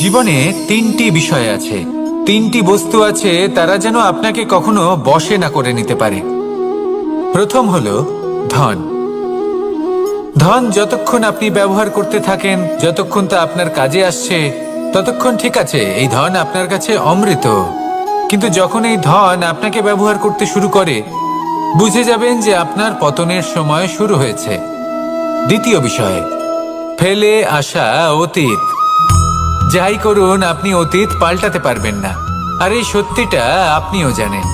জীবনে তিনটি বিষয় আছে, তিনটি বস্তু আছে, তারা যেন আপনাকে কখনো বশে না করে নিতে পারে। প্রথম হলো ধন। ধন যতক্ষণ আপনি ব্যবহার করতে থাকেন, যতক্ষণ তা আপনার কাজে আসছে, ততক্ষণ ঠিক আছে, এই ধন আপনার কাছে অমৃত। কিন্তু যখন এই ধন আপনাকে ব্যবহার করতে শুরু করে, বুঝে যাবেন যে আপনার পতনের সময় শুরু হয়েছে। দ্বিতীয় বিষয়, ফেলে আসা অতীত। যাই করুন, আপনি অতীত পাল্টাতে পারবেন না, আর এই সত্যিটা আপনিও জানেন।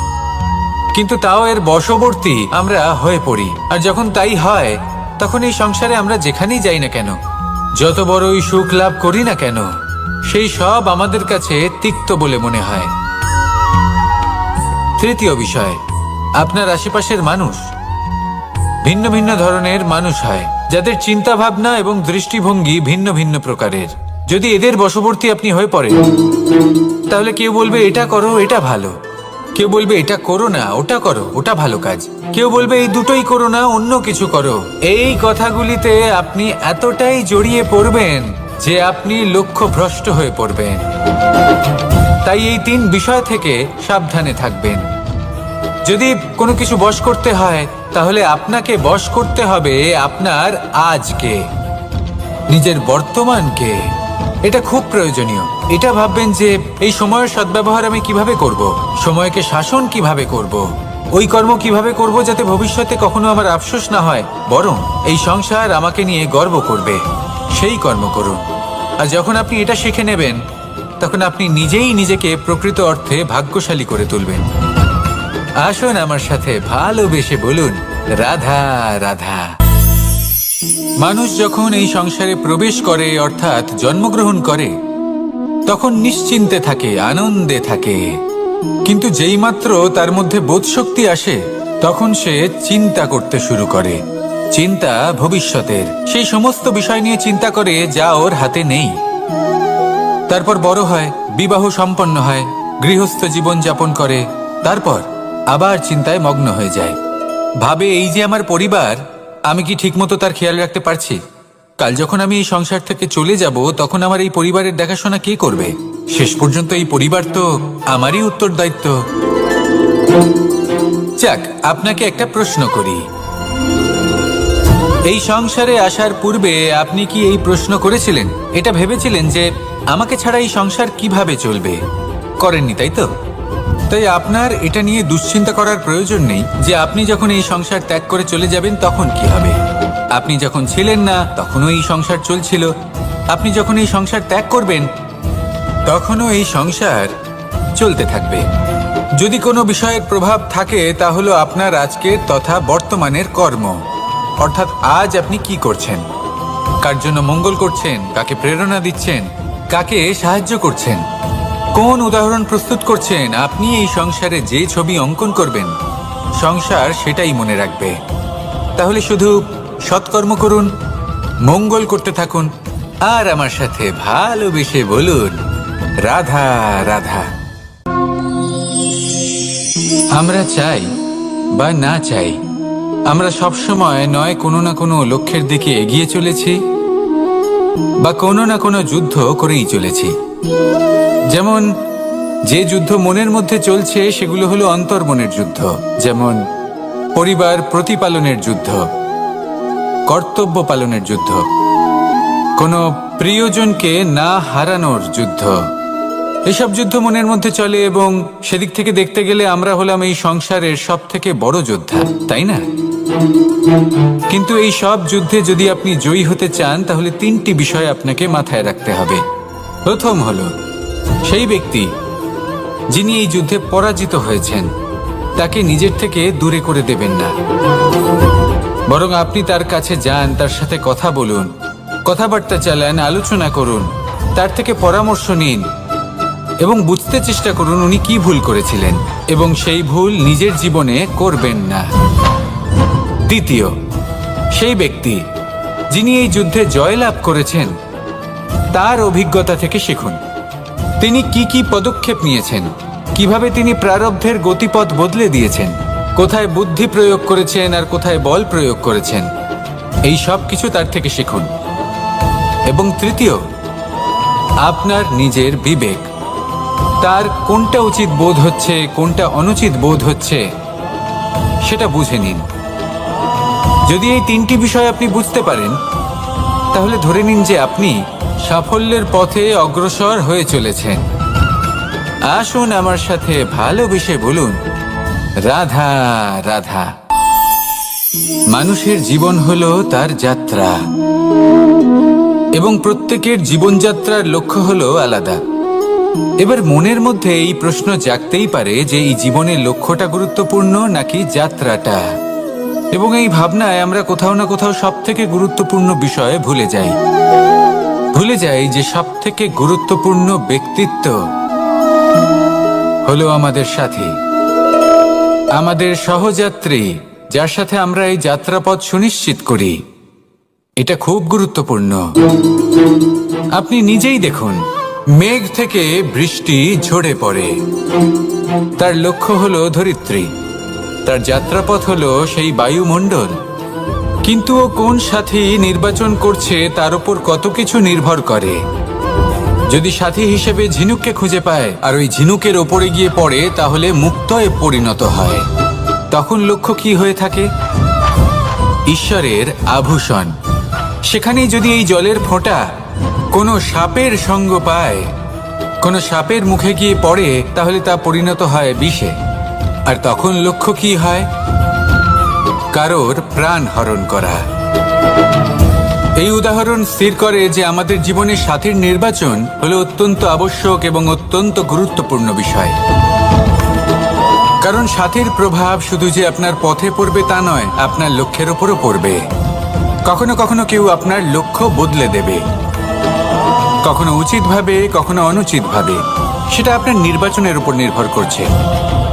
কিন্তু তাও এর বশবর্তী আমরা হয়ে পড়ি, আর যখন তাই হয়, তখন এই সংসারে আমরা যেখানেই যাই না কেন, যত বড়ই সুখ লাভ করি না কেন, সেই সব আমাদের কাছে তিক্ত বলে মনে হয়। তৃতীয় বিষয়, আপনার আশেপাশের মানুষ ভিন্ন ভিন্ন ধরনের মানুষ হয়, যাদের চিন্তা ভাবনা এবং দৃষ্টিভঙ্গি ভিন্ন ভিন্ন প্রকারের। যদি এদের বশবর্তী আপনি হয়ে পড়েন, তাহলে কেউ বলবে এটা করো, এটা ভালো। কেউ বলবে এটা করো না, ওটা করো, ওটা ভালো কাজ। কেউ বলবে এই দুটোই করো না, অন্য কিছু করো। এই কথাগুলিতে আপনি এতটাই জড়িয়ে পড়বেন যে আপনি লক্ষ্যভ্রষ্ট হয়ে পড়বেন। তাই এই তিন বিষয় থেকে সাবধানে থাকবেন। যদি কোনো কিছু বশ করতে হয়, তাহলে আপনাকে বশ করতে হবে আপনার আজকে, নিজের বর্তমানকে। এটা খুব প্রয়োজনীয়। এটা ভাববেন যে এই সময়ের সদ্ব্যবহার আমি কিভাবে করব, সময়কে শাসন কিভাবে করব, ওই কর্ম কিভাবে করব যাতে ভবিষ্যতে কখনো আমার আফসোস না হয়, বরং এই সংসার আমাকে নিয়ে গর্ব করবে, সেই কর্ম করুন। আর যখন আপনি এটা শিখে নেবেন, তখন আপনি নিজেই নিজেকে প্রকৃত অর্থে ভাগ্যশালী করে তুলবেন। আসুন আমার সাথে ভালোবেসে বলুন, রাধা রাধা। মানুষ যখন এই সংসারে প্রবেশ করে, অর্থাৎ জন্মগ্রহণ করে, তখন নিশ্চিন্তে থাকে, আনন্দে থাকে। কিন্তু যেই মাত্র তার মধ্যে বোধশক্তি আসে, তখন সে চিন্তা করতে শুরু করে। চিন্তা ভবিষ্যতের, সেই সমস্ত বিষয় নিয়ে চিন্তা করে যা ওর হাতে নেই। তারপর বড় হয়, বিবাহ সম্পন্ন হয়, গৃহস্থ জীবন যাপন করে, তারপর আবার চিন্তায় মগ্ন হয়ে যায়। ভাবে এই যে আমার পরিবার, আমি কি ঠিকমতো তার খেয়াল রাখতে পারছি? কাল যখন আমি এই সংসার থেকে চলে যাব, তখন আমার এই পরিবারের দেখাশোনা কে করবে? শেষ পর্যন্ত এই পরিবার তো আমারই উত্তরদায়িত্ব। যাক, আপনাকে একটা প্রশ্ন করি। এই সংসারে আসার পূর্বে আপনি কি এই প্রশ্ন করেছিলেন, এটা ভেবেছিলেন যে আমাকে ছাড়া এই সংসার কিভাবে চলবে? করেননি, তাই তো? তাই আপনার এটা নিয়ে দুশ্চিন্তা করার প্রয়োজন নেই যে আপনি যখন এই সংসার ত্যাগ করে চলে যাবেন তখন কি হবে। আপনি যখন ছিলেন না, তখনও এই সংসার চলছিল। আপনি যখন এই সংসার ত্যাগ করবেন, তখনও এই সংসার চলতে থাকবে। যদি কোনো বিষয়ের প্রভাব থাকে, তা হলো আপনার আজকের তথা বর্তমানের কর্ম। অর্থাৎ আজ আপনি কি করছেন, কার জন্য মঙ্গল করছেন, কাকে প্রেরণা দিচ্ছেন, কাকে সাহায্য করছেন, কোন উদাহরণ প্রস্তুত করছেন। আপনি এই সংসারে যে ছবি অঙ্কন করবেন, সংসার সেটাই মনে রাখবে। তাহলে শুধু সৎকর্ম করুন, মঙ্গল করতে থাকুন, আর আমার সাথে ভালোবেসে বলুন, রাধা রাধা। আমরা চাই বা না চাই, আমরা সবসময় নয় কোনো না কোনো লক্ষ্যের দিকে এগিয়ে চলেছি, বা কোনো না কোনো যুদ্ধ করেই চলেছি। যেমন যে যুদ্ধ মনের মধ্যে চলছে, সেগুলো হলো অন্তর্মনের যুদ্ধ। যেমন পরিবার প্রতিপালনের যুদ্ধ, কর্তব্য পালনের যুদ্ধ, কোনো প্রিয়জনকে না হারানোর যুদ্ধ। এসব যুদ্ধ মনের মধ্যে চলে, এবং সেদিক থেকে দেখতে গেলে আমরা হলাম এই সংসারের সব থেকে বড় যোদ্ধা, তাই না? কিন্তু এই সব যুদ্ধে যদি আপনি জয়ী হতে চান, তাহলে তিনটি বিষয় আপনাকে মাথায় রাখতে হবে। প্রথম হলো, সেই ব্যক্তি যিনি এই যুদ্ধে পরাজিত হয়েছেন, তাকে নিজের থেকে দূরে করে দেবেন না, বরং আপনি তার কাছে যান, তার সাথে কথা বলুন, কথাবার্তা চালান, আলোচনা করুন, তার থেকে পরামর্শ নিন এবং বুঝতে চেষ্টা করুন উনি কি ভুল করেছিলেন, এবং সেই ভুল নিজের জীবনে করবেন না। দ্বিতীয়, সেই ব্যক্তি যিনি এই যুদ্ধে জয়লাভ করেছেন, তার অভিজ্ঞতা থেকে শিখুন। তিনি কি কি পদক্ষেপ নিয়েছেন, কিভাবে তিনি প্রারব্ধের গতিপথ বদলে দিয়েছেন, কোথায় বুদ্ধি প্রয়োগ করেছেন আর কোথায় বল প্রয়োগ করেছেন, এই সব কিছু তার থেকে শিখুন। এবং তৃতীয়, আপনার নিজের বিবেক। তার কোনটা উচিত বোধ হচ্ছে, কোনটা অনুচিত বোধ হচ্ছে, সেটা বুঝে নিন। যদি এই তিনটি বিষয় আপনি বুঝতে পারেন, তাহলে ধরে নিন যে আপনি সাফল্যের পথে অগ্রসর হয়ে চলেছেন। আসুন আমার সাথে ভালোবেসে বলুন, রাধা রাধা। মানুষের জীবন হলো তার যাত্রা, এবং প্রত্যেকের জীবনযাত্রার লক্ষ্য হলো আলাদা। এবার মনের মধ্যে এই প্রশ্ন জাগতেই পারে যে এই জীবনের লক্ষ্যটা গুরুত্বপূর্ণ নাকি যাত্রাটা। এবং এই ভাবনায় আমরা কোথাও না কোথাও সব থেকে গুরুত্বপূর্ণ বিষয়ে ভুলে যাই যে সব থেকে গুরুত্বপূর্ণ ব্যক্তিত্ব হলো আমাদের সাথী, আমাদের সহযাত্রী, যার সাথে আমরা এই যাত্রাপথ সুনিশ্চিত করি। এটা খুব গুরুত্বপূর্ণ। আপনি নিজেই দেখুন, মেঘ থেকে বৃষ্টি ঝরে পড়ে। তার লক্ষ্য হলো ধরিত্রী, তার যাত্রাপথ হলো সেই বায়ুমণ্ডল। কিন্তু ও কোন সাথী নির্বাচন করছে তার উপর কত কিছু নির্ভর করে। যদি সাথী হিসেবে ঝিনুককে খুঁজে পায় আর ওই ঝিনুকের ওপরে গিয়ে পড়ে, তাহলে মুক্তয়ে পরিণত হয়। তখন লক্ষ্য কি হয়ে থাকে? ঈশ্বরের আভূষণ। সেখানেই যদি এই জলের ফোঁটা কোনো সাপের সঙ্গ পায়, কোনো সাপের মুখে গিয়ে পড়ে, তাহলে তা পরিণত হয় বিষে। আর তখন লক্ষ্য কি হয়? কারোর প্রাণ হরণ করা। এই উদাহরণ স্থির করে যে আমাদের জীবনে সাথীর নির্বাচন হলো অত্যন্ত আবশ্যক এবং অত্যন্ত গুরুত্বপূর্ণ বিষয়। কারণ সাথীর প্রভাব শুধু যে আপনার পথে পড়বে তা নয়, আপনার লক্ষ্যের ওপরও পড়বে। কখনো কখনো কেউ আপনার লক্ষ্য বদলে দেবে, কখনো উচিতভাবে, কখনো অনুচিতভাবে। সেটা আপনার নির্বাচনের উপর নির্ভর করছে।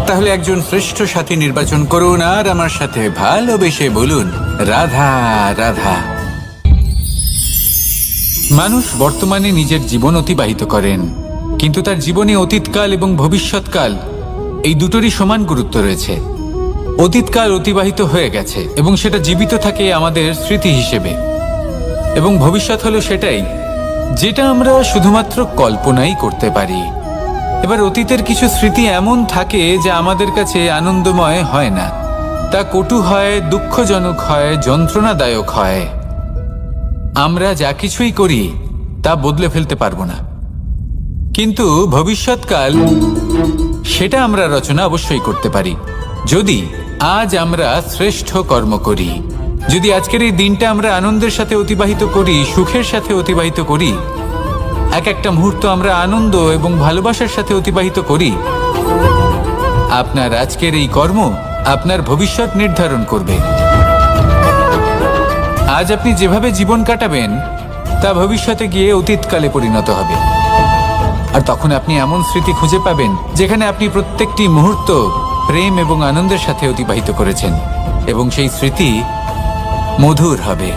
তাহলে একজন শ্রেষ্ঠ সাথী নির্বাচন করুন আর আমার সাথে ভালোবেসে বলুন, রাধা রাধা। মানুষ বর্তমানে নিজের জীবন অতিবাহিত করেন, কিন্তু তার জীবনে অতীতকাল এবং ভবিষ্যৎকাল এই দুটোরই সমান গুরুত্ব রয়েছে। অতীতকাল অতিবাহিত হয়ে গেছে এবং সেটা জীবিত থাকে আমাদের স্মৃতি হিসেবে, এবং ভবিষ্যৎ হলো সেটাই যেটা আমরা শুধুমাত্র কল্পনাই করতে পারি। এবার অতীতের কিছু স্মৃতি এমন থাকে যা আমাদের কাছে আনন্দময় হয় না, তা কটু হয়, দুঃখজনক হয়, যন্ত্রণাদায়ক হয়। আমরা যা কিছুই করি তা বদলে ফেলতে পারবো না, কিন্তু ভবিষ্যৎকাল সেটা আমরা রচনা অবশ্যই করতে পারি, যদি আজ আমরা শ্রেষ্ঠ কর্ম করি। যদি আজকের এই দিনটা আমরা আনন্দের সাথে অতিবাহিত করি, সুখের সাথে অতিবাহিত করি, এক একটা মুহূর্ত আমরা আনন্দ এবং ভালোবাসার সাথে অতিবাহিত করি, আপনার আজকের এই কর্ম আপনার ভবিষ্যৎ নির্ধারণ করবে। আজ আপনি যেভাবে জীবন কাটাবেন তা ভবিষ্যতে গিয়ে অতীতকালে পরিণত হবে। আর তখন আপনি এমন স্মৃতি খুঁজে পাবেন যেখানে আপনি প্রত্যেকটি মুহূর্ত প্রেম এবং আনন্দের সাথে অতিবাহিত করেছেন, এবং সেই স্মৃতি মধুর হবে।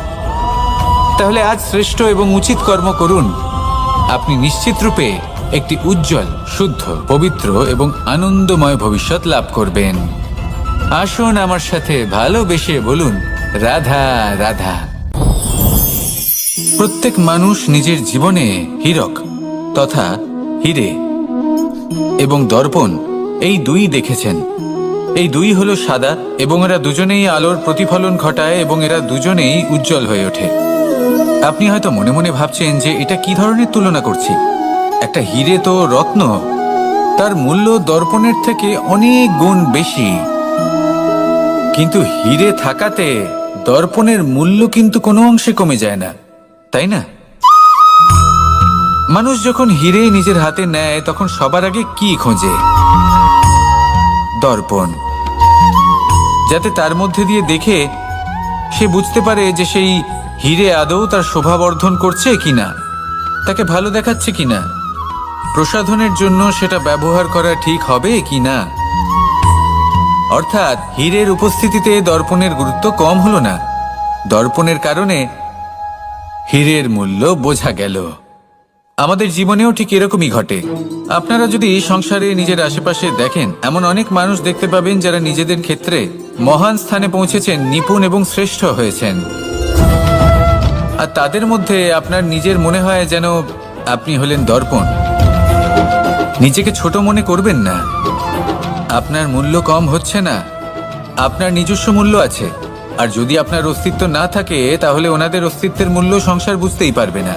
তাহলে আজ শ্রেষ্ঠ এবং উচিত কর্ম করুন। আপনি নিশ্চিত রূপে একটি উজ্জ্বল, শুদ্ধ, পবিত্র এবং আনন্দময় ভবিষ্যৎ লাভ করবেন। আসুন আমার সাথে ভালোবেসে বলুন, রাধা রাধা। প্রত্যেক মানুষ নিজের জীবনে হীরক তথা হিরে এবং দর্পণ এই দুই দেখেছেন। এই দুই হলো সাদা, এবং এরা দুজনেই আলোর প্রতিফলন ঘটায় এবং এরা দুজনেই উজ্জ্বল হয়ে ওঠে। আপনি হয়তো মনে মনে ভাবছেন যে এটা কি ধরনের তুলনা করছি। একটা হিরে তো রত্ন, তার মূল্য দর্পণের থেকে অনেক গুণ বেশি। কিন্তু হিরে থাকাতে দর্পণের মূল্য কিন্তু কোনো অংশে কমে যায় না, তাই না? মানুষ যখন হিরে নিজের হাতে নেয় তখন সবার আগে কি খোঁজে? দর্পণ, যাতে তার মধ্যে দিয়ে দেখে সে বুঝতে পারে যে সেই হিরে আদৌ তার শোভাবর্ধন করছে কিনা, তাকে ভালো দেখাচ্ছে কিনা, প্রসাধনের জন্য সেটা ব্যবহার করা ঠিক হবে কিনা। অর্থাৎ হীরের উপস্থিতিতে দর্পণের গুরুত্ব কম হলো না, দর্পণের কারণে হীরের মূল্য বোঝা গেল। আমাদের জীবনেও ঠিক এরকমই ঘটে। আপনারা যদি সংসারে নিজের আশেপাশে দেখেন, এমন অনেক মানুষ দেখতে পাবেন যারা নিজেদের ক্ষেত্রে মহান স্থানে পৌঁছেছেন, নিপুণ এবং শ্রেষ্ঠ হয়েছেন। আর তাদের মধ্যে আপনার নিজের মনে হয় যেন আপনি হলেন দর্পণ। নিজেকে ছোট মনে করবেন না। আপনার মূল্য কম হচ্ছে না, আপনার নিজস্ব মূল্য আছে। আর যদি আপনার অস্তিত্ব না থাকে তাহলে ওনাদের অস্তিত্বের মূল্য সংসার বুঝতেই পারবে না।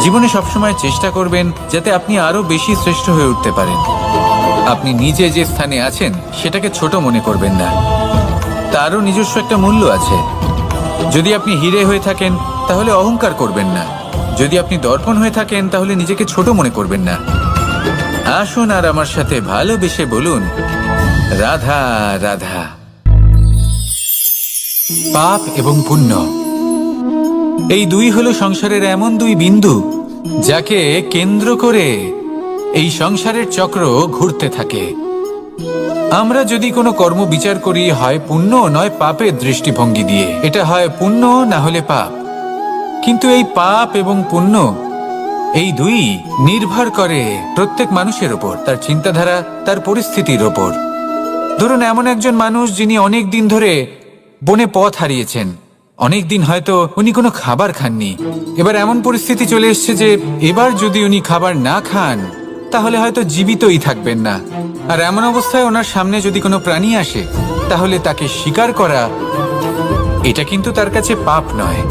জীবনে সবসময় চেষ্টা করবেন যাতে আপনি আরো বেশি শ্রেষ্ঠ হয়ে উঠতে পারেন। আপনি নিজে যে স্থানে আছেন সেটাকে ছোট মনে করবেন না, তারও নিজস্ব একটা মূল্য আছে। যদি আপনি হিরে হয়ে থাকেন তাহলে অহংকার করবেন না, যদি আপনি দর্পণ হয়ে থাকেন তাহলে নিজেকে ছোট মনে করবেন না। আসুন আর আমার সাথে ভালোবেসে বলুন, রাধা রাধা। পাপ এবং পুণ্য, এই দুই হলো সংসারের এমন দুই বিন্দু যাকে কেন্দ্র করে এই সংসারের চক্র ঘুরতে থাকে। আমরা যদি কোনো কর্ম বিচার করি, হয় পুণ্য নয় পাপের দৃষ্টিভঙ্গি দিয়ে, এটা হয় পুণ্য না হলে পাপ। কিন্তু এই পাপ এবং পুণ্য এই দুই নির্ভর করে প্রত্যেক মানুষের ওপর, তার চিন্তাধারা, তার পরিস্থিতির ওপর। ধরুন এমন একজন মানুষ যিনি অনেক দিন ধরে বনে পথ হারিয়েছেন, অনেক দিন হয়তো উনি কোনো খাবার খাননি। এবার এমন পরিস্থিতি চলে এসছে যে এবার যদি উনি খাবার না খান তাহলে হয়তো জীবিতই থাকবেন না। আর এমন অবস্থায় ওনার সামনে যদি কোনো প্রাণী আসে তাহলে তাকে শিকার করা, এটা কিন্তু তার কাছে পাপ নয়,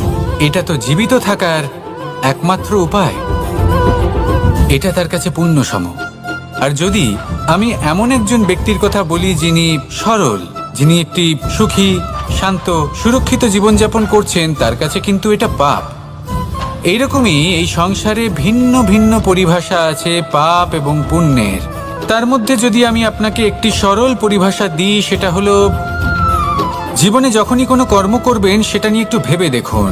এটা তো জীবিত থাকার একমাত্র উপায়। এটা তার কাছে পুণ্য সম। আর যদি আমি এমন একজন ব্যক্তির কথা বলি যিনি সরল, যিনি একটি সুখী, শান্ত, সুরক্ষিত জীবনযাপন করছেন, তার কাছে কিন্তু এটা পাপ। এইরকমই এই সংসারে ভিন্ন ভিন্ন পরিভাষা আছে পাপ এবং পুণ্যের। তার মধ্যে যদি আমি আপনাকে একটি সরল পরিভাষা দিই, সেটা হলো, জীবনে যখনই কোনো কর্ম করবেন সেটা নিয়ে একটু ভেবে দেখুন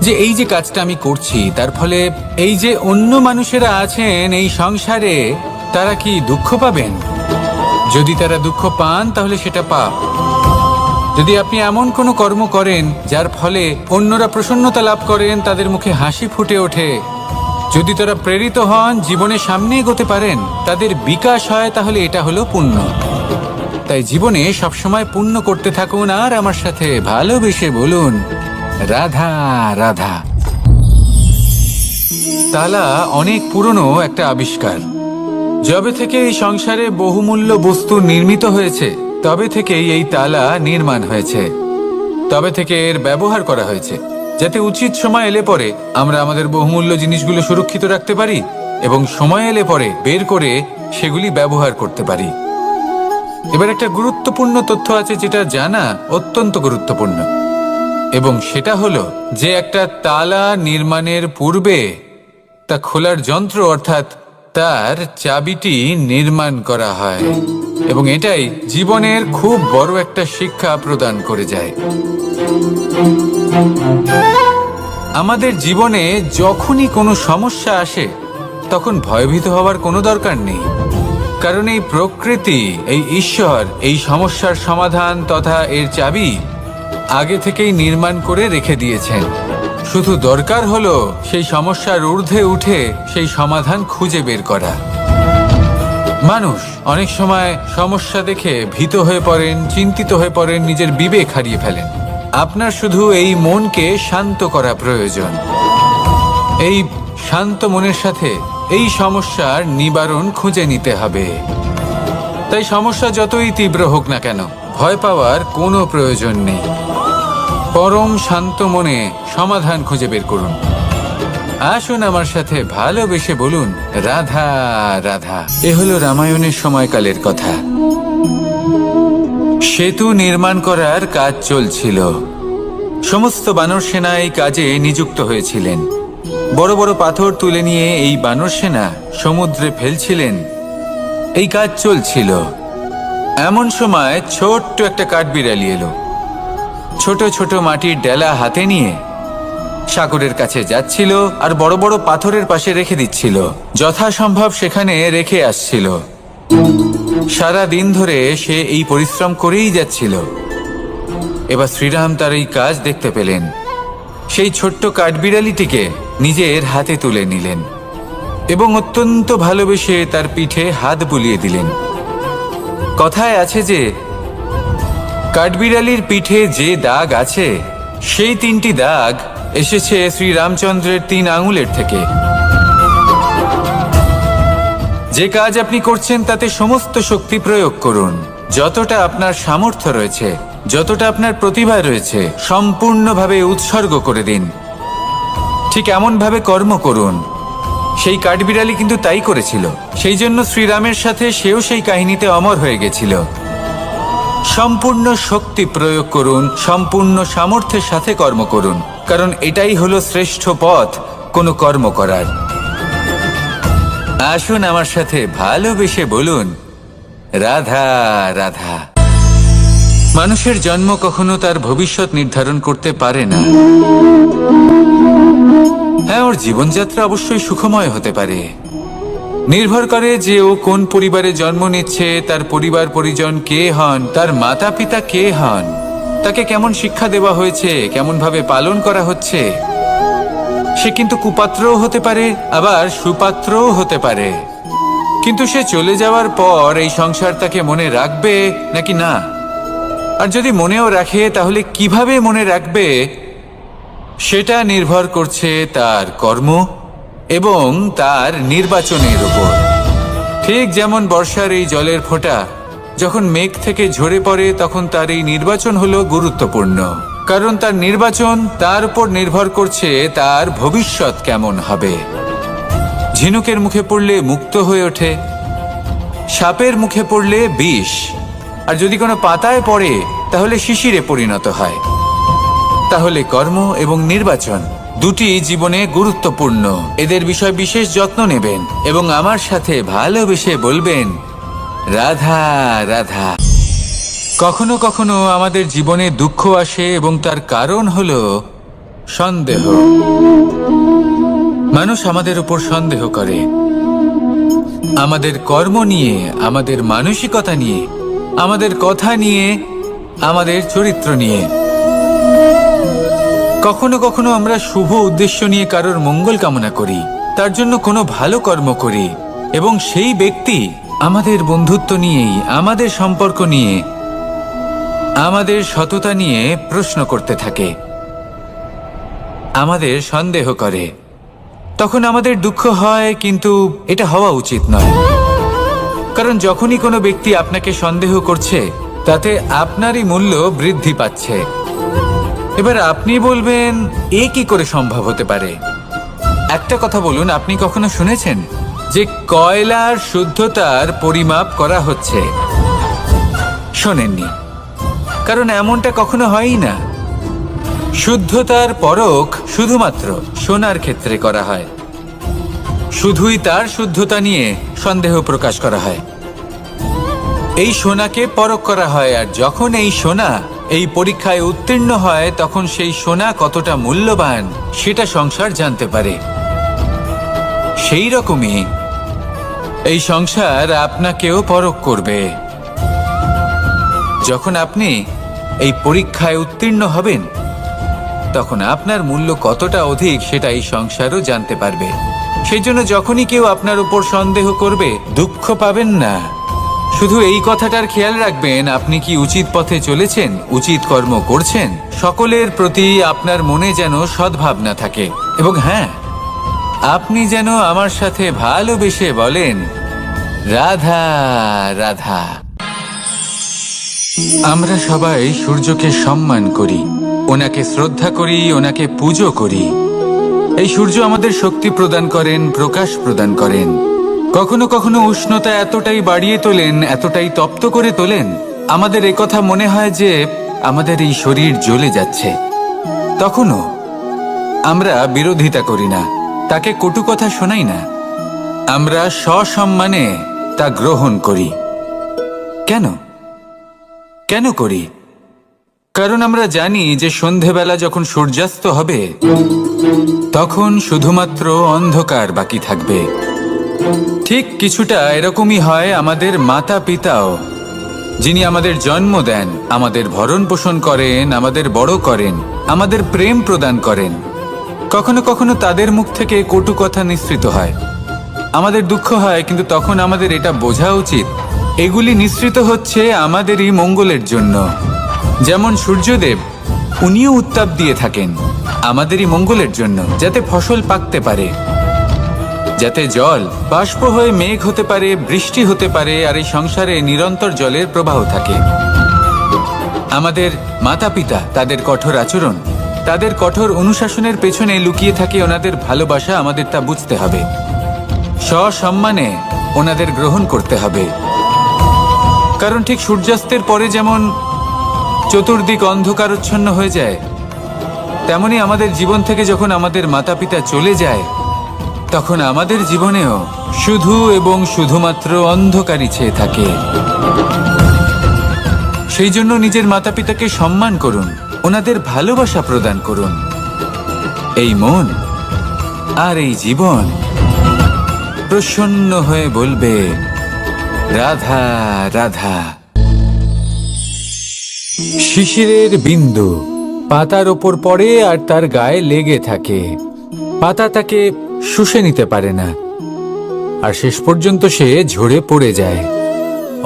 যে এই যে কাজটা আমি করছি তার ফলে এই যে অন্য মানুষেরা আছেন এই সংসারে, তারা কি দুঃখ পাবেন? যদি তারা দুঃখ পান তাহলে সেটা পাপ। যদি আপনি এমন কোনো কর্ম করেন যার ফলে অন্যরা প্রসন্নতা লাভ করেন, তাদের মুখে হাসি ফুটে ওঠে, যদি তারা প্রেরিত হন, জীবনে সামনে এগোতে পারেন, তাদের বিকাশ হয়, তাহলে এটা হলো পুণ্য। তাই জীবনে সবসময় পুণ্য করতে থাকুন আর আমার সাথে ভালোবেসে বলুন, রাধা রাধা। তালা অনেক পুরনো একটা আবিষ্কার। যবে থেকে এই সংসারে বহুমূল্য বস্তু নির্মিত হয়েছে তবে থেকেই এই তালা নির্মাণ হয়েছে, তবে থেকে এর ব্যবহার করা হয়েছে, যাতে উচিত সময় এলে পরে আমরা আমাদের বহুমূল্য জিনিসগুলো সুরক্ষিত রাখতে পারি এবং সময় এলে পরে বের করে সেগুলি ব্যবহার করতে পারি। এবার একটা গুরুত্বপূর্ণ তথ্য আছে যেটা জানা অত্যন্ত গুরুত্বপূর্ণ, এবং সেটা হলো যে একটা তালা নির্মাণের পূর্বে তা খোলার যন্ত্র অর্থাৎ তার চাবিটি নির্মাণ করা হয়, এবং এটাই জীবনের খুব বড় একটা শিক্ষা প্রদান করে যায়। আমাদের জীবনে যখনই কোনো সমস্যা আসে তখন ভয়ভীত হওয়ার কোনো দরকার নেই, কারণ এই প্রকৃতি, এই ঈশ্বর এই সমস্যার সমাধান তথা এর চাবি আগে থেকেই নির্মাণ করে রেখে দিয়েছেন। শুধু দরকার হলো সেই সমস্যার ঊর্ধ্বে উঠে সেই সমাধান খুঁজে বের করা। মানুষ অনেক সময় সমস্যা দেখে ভীত হয়ে পড়েন, চিন্তিত হয়ে পড়েন, নিজের বিবেক হারিয়ে ফেলেন। আপনার শুধু এই মনকে শান্ত করা প্রয়োজন। এই শান্ত মনের সাথে এই সমস্যার নিবারণ খুঁজে নিতে হবে। তাই সমস্যা যতই তীব্র হোক না কেন, ভয় পাওয়ার কোনো প্রয়োজন নেই। পরম শান্ত মনে সমাধান খুঁজে বের করুন। আসুন আমার সাথে ভালোবেসে বলুন, রাধা রাধা। এ হলো রামায়ণের সময়কালের কথা। সেতু নির্মাণ করার কাজ চলছিল। সমস্ত বানর সেনা এই কাজে নিযুক্ত হয়েছিলেন। বড় বড় পাথর তুলে নিয়ে এই বানর সেনা সমুদ্রে ফেলছিলেন। এই কাজ চলছিল। এমন সময় ছোট্ট একটা কাঠবিড়ালি এলো। ছোট ছোট মাটির ডেলা হাতে নিয়ে সাগরের কাছে যাচ্ছিল আর বড় বড় পাথরের পাশে রেখে দিচ্ছিল, যথাসম্ভব সেখানে রেখে আসছিল। সারা দিন ধরে সে এই পরিশ্রম করেই যাচ্ছিল। এবার শ্রীরাম তার এই কাজ দেখতে পেলেন। সেই ছোট্ট কাঠবিড়ালিটিকে নিজের হাতে তুলে নিলেন এবং অত্যন্ত ভালোবেসে তার পিঠে হাত বুলিয়ে দিলেন। কথায় আছে যে কাঠবিড়ালির পিঠে যে দাগ আছে সেই 3টি দাগ এসেছে শ্রী রামচন্দ্রের 3 আঙুলের থেকে। যে কাজ আপনি করছেন তাতে সমস্ত শক্তি প্রয়োগ করুন। যতটা আপনার সামর্থ্য রয়েছে, যতটা আপনার প্রতিভা রয়েছে, সম্পূর্ণভাবে উৎসর্গ করে দিন। ঠিক এমনভাবে কর্ম করুন। সেই কাঠবিড়ালি কিন্তু তাই করেছিল। সেই জন্য শ্রীরামের সাথে সেও সেই কাহিনীতে অমর হয়ে গেছিল। সম্পূর্ণ শক্তি প্রয়োগ করুন, সম্পূর্ণ সামর্থ্যের সাথে কর্ম করুন, কারণ এটাই হলো শ্রেষ্ঠ পথ কোনো কর্ম করার। আসুন আমার সাথে ভালোবেসে বলুন, রাধা রাধা। মানুষের জন্ম কখনো তার ভবিষ্যৎ নির্ধারণ করতে পারে না। হ্যাঁ, ওর জীবনযাত্রা অবশ্যই সুখময় হতে পারে। নির্ভর করে যে ও কোন পরিবারে জন্ম নিচ্ছে, তার পরিবার পরিজন কে হন, তার মাতা পিতা কে হন, তাকে কেমন শিক্ষা দেওয়া হয়েছে, কেমন ভাবে পালন করা হচ্ছে। সে কিন্তু কুপাত্রও হতে পারে, আবার সুপাত্রও হতে পারে। কিন্তু সে চলে যাওয়ার পর এই সংসার তাকে মনে রাখবে নাকি না? আর যদি মনেও রাখে, তাহলে কিভাবে মনে রাখবে সেটা নির্ভর করছে তার কর্ম এবং তার নির্বাচনের উপর। ঠিক যেমন বর্ষার এই জলের ফোঁটা যখন মেঘ থেকে ঝরে পড়ে, তখন তার এই নির্বাচন হলো গুরুত্বপূর্ণ, কারণ তার নির্বাচন তার উপর নির্ভর করছে তার ভবিষ্যৎ কেমন হবে। ঝিনুকের মুখে পড়লে মুক্ত হয়ে ওঠে, সাপের মুখে পড়লে বিষ, আর যদি কোনো পাতায় পড়ে তাহলে শিশিরে পরিণত হয়। তাহলে কর্ম এবং নির্বাচন দুটি জীবনে গুরুত্বপূর্ণ। এদের বিষয় বিশেষ যত্ন নেবেন এবং আমার সাথে ভালোবেসে বলবেন, রাধা রাধা। কখনো কখনো আমাদের জীবনে দুঃখ আসে এবং তার কারণ হলো সন্দেহ। মানুষ আমাদের উপর সন্দেহ করে, আমাদের কর্ম নিয়ে, আমাদের মানসিকতা নিয়ে, আমাদের কথা নিয়ে, আমাদের চরিত্র নিয়ে। কখনো কখনো আমরা শুভ উদ্দেশ্য নিয়ে কারোর মঙ্গল কামনা করি, তার জন্য কোনো ভালো কর্ম করি, এবং সেই ব্যক্তি আমাদের বন্ধুত্ব নিয়েই, আমাদের সম্পর্ক নিয়ে, আমাদের সততা নিয়ে প্রশ্ন করতে থাকে, আমাদের সন্দেহ করে। তখন আমাদের দুঃখ হয়, কিন্তু এটা হওয়া উচিত নয়। কারণ যখনই কোনো ব্যক্তি আপনাকে সন্দেহ করছে, তাতে আপনারই মূল্য বৃদ্ধি পাচ্ছে। এবার আপনি বলবেন, এ কি করে সম্ভব হতে পারে? একটা কথা বলুন, আপনি কখনো শুনেছেন যে কয়লার শুদ্ধতার পরিমাপ করা হচ্ছে? শোনেননি, কারণ এমনটা কখনো হয়ই না। শুদ্ধতার পরখ শুধুমাত্র সোনার ক্ষেত্রে করা হয়। শুধুই তার শুদ্ধতা নিয়ে সন্দেহ প্রকাশ করা হয়। এই সোনাকে পরখ করা হয়, আর যখন এই সোনা এই পরীক্ষায় উত্তীর্ণ হয়, তখন সেই সোনা কতটা মূল্যবান সেটা সংসার জানতে পারে। সেই রকমই এই সংসার আপনাকেও পরখ করবে। যখন আপনি এই পরীক্ষায় উত্তীর্ণ হবেন, তখন আপনার মূল্য কতটা অধিক সেটা এই সংসারও জানতে পারবে। সেই জন্য যখনই কেউ আপনার উপর সন্দেহ করবে, দুঃখ পাবেন না। শুধু এই কথাটার খেয়াল রাখবেন, আপনি কি উচিত পথে চলেছেন, উচিত কর্ম করছেন। সকলের প্রতি আপনার মনে যেন সদ্ভাবনা থাকে। এবং হ্যাঁ, আপনি যেন আমার সাথে ভালোবেসে বলেন, রাধা রাধা। আমরা সবাই সূর্যকে সম্মান করি, ওনাকে শ্রদ্ধা করি, ওনাকে পুজো করি। এই সূর্য আমাদের শক্তি প্রদান করেন, প্রকাশ প্রদান করেন। কখনো কখনো উষ্ণতা এতটাই বাড়িয়ে তোলেন, এতটাই তপ্ত করে তোলেন, আমাদের একথা মনে হয় যে আমাদের এই শরীর জ্বলে যাচ্ছে। তখনও আমরা বিরোধিতা করি না, তাকে কটু কথা শোনাই না। আমরা সসম্মানে তা গ্রহণ করি। কেন কেন করি? কারণ আমরা জানি যে সন্ধেবেলা যখন সূর্যাস্ত হবে, তখন শুধুমাত্র অন্ধকার বাকি থাকবে। ঠিক কিছুটা এরকমই হয় আমাদের মাতা পিতাও, যিনি আমাদের জন্ম দেন, আমাদের ভরণ পোষণ করেন, আমাদের বড় করেন, আমাদের প্রেম প্রদান করেন। কখনো কখনো তাদের মুখ থেকে কটু কথা নিঃসৃত হয়, আমাদের দুঃখ হয়, কিন্তু তখন আমাদের এটা বোঝা উচিত এগুলি নিঃসৃত হচ্ছে আমাদেরই মঙ্গলের জন্য। যেমন সূর্যদেব, উনিও উত্তাপ দিয়ে থাকেন, আমাদেরই মঙ্গলের জন্য, যাতে ফসল পাকতে পারে, যাতে জল বাষ্প হয়ে মেঘ হতে পারে, বৃষ্টি হতে পারে, আর এই সংসারে নিরন্তর জলের প্রবাহ থাকে। আমাদের মাতা পিতা, তাদের কঠোর আচরণ, তাদের কঠোর অনুশাসনের পেছনে লুকিয়ে থাকে ওনাদের ভালোবাসা। আমাদের তা বুঝতে হবে, সসম্মানে ওনাদের গ্রহণ করতে হবে। কারণ ঠিক সূর্যাস্তের পরে যেমন চতুর্দিক অন্ধকারচ্ছন্ন হয়ে যায়, তেমনি আমাদের জীবন থেকে যখন আমাদের মাতা পিতা চলে যায়, তখন আমাদের জীবনেও শুধু এবং শুধুমাত্র অন্ধকারই ছেয়ে থাকে। সেই জন্য নিজের মাতা পিতাকে সম্মান করুন, ওনাদের ভালোবাসা প্রদান করুন। এই মন আর এই জীবন প্রসন্ন হয়ে বলবে, রাধা রাধা। শিশিরের বিন্দু পাতার ওপর পড়ে আর তার গায়ে লেগে থাকে। পাতা তাকে শুষে নিতে পারে না, আর শেষ পর্যন্ত সে ঝরে পড়ে যায়।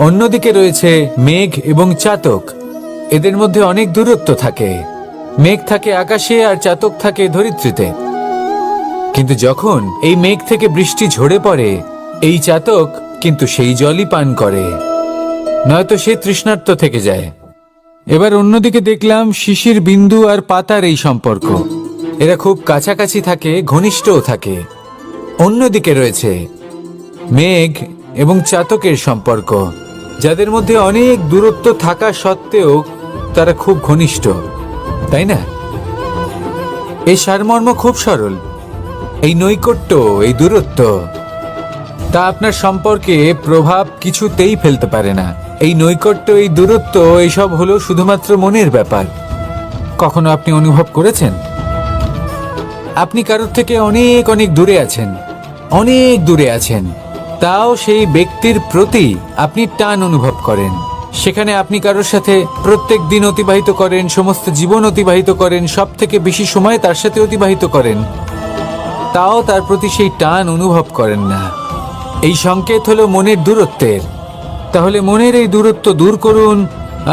অন্যদিকে রয়েছে মেঘ এবং চাতক। এদের মধ্যে অনেক দূরত্ব থাকে। মেঘ থাকে আকাশে আর চাতক থাকে ধরিত্রীতে। কিন্তু যখন এই মেঘ থেকে বৃষ্টি ঝরে পড়ে, এই চাতক কিন্তু সেই জলই পান করে, নয়তো সে তৃষ্ণার্ত থেকে যায়। এবার অন্যদিকে দেখলাম শিশির বিন্দু আর পাতার এই সম্পর্ক। এরা খুব কাছাকাছি থাকে, ঘনিষ্ঠও থাকে। অন্যদিকে রয়েছে মেঘ এবং চাতকের সম্পর্ক, যাদের মধ্যে অনেক দূরত্ব থাকা সত্ত্বেও তারা খুব ঘনিষ্ঠ, তাই না? এই সারমর্ম খুব সরল। এই নৈকট্য, এই দূরত্ব, তা আপনার সম্পর্কে প্রভাব কিছুতেই ফেলতে পারে না। এই নৈকট্য, এই দূরত্ব, এইসব হলো শুধুমাত্র মনের ব্যাপার। কখনো আপনি অনুভব করেছেন আপনি কারোর থেকে অনেক অনেক দূরে আছেন, অনেক দূরে আছেন, তাও সেই ব্যক্তির প্রতি আপনি টান অনুভব করেন। সেখানে আপনি কারোর সাথে প্রত্যেক দিন অতিবাহিত করেন, সমস্ত জীবন অতিবাহিত করেন, সব থেকে বেশি সময় তার সাথে অতিবাহিত করেন, তাও তার প্রতি সেই টান অনুভব করেন না। এই সংকেত হলো মনের দূরত্বের। তাহলে মনের এই দূরত্ব দূর করুন